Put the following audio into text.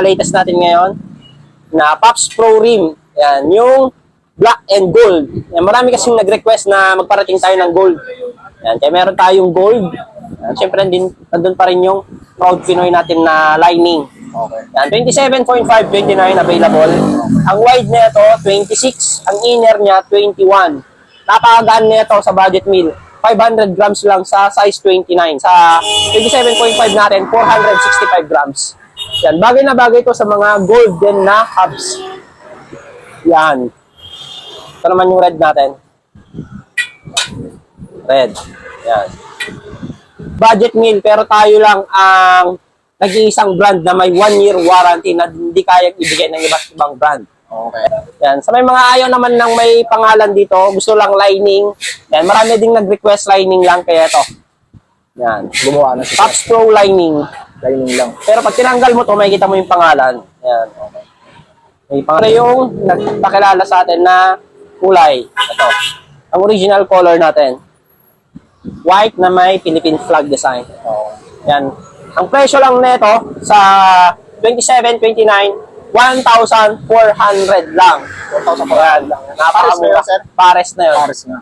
Latest natin ngayon na Pops Pro Rim. Yan, yung black and gold. Yan, marami kasing nag-request na magparating tayo ng gold. Yan, kaya meron tayong gold. Yan, syempre, nandun pa rin yung Proud Pinoy natin na lining. Okay. Yan, 27.5, 29 available. Ang wide na ito, 26. Ang inner niya, 21. Napakagaan na ito sa budget meal. 500 grams lang sa size 29. Sa 27.5 natin, 465 grams. Yan, bagay na bagay ito sa mga golden na hubs. Yan. Ito naman yung red natin. Red. Yan. Budget meal, pero tayo lang ang nag-iisang brand na may 1-year warranty na hindi kayang ibigay ng iba't ibang brand. Okay. Yan. Sa may mga ayaw naman ng may pangalan dito, gusto lang lining. Yan, marami ding nag-request lining lang, kaya ito. Yan. Gumawa na siya. Pops Pro lining. Lining lang. Pero pag tinanggal mo to, makikita mo yung pangalan. Yan. Okay. May pangalan yung nagpakilala sa atin na kulay. Ito. Ang original color natin. White na may Philippine flag design. Okay. Yan. Ang presyo lang nito sa 27.29, 1,400 lang. 4,400 lang. Napakamura. Pares na yun, sir? Pares na yun. Pares na.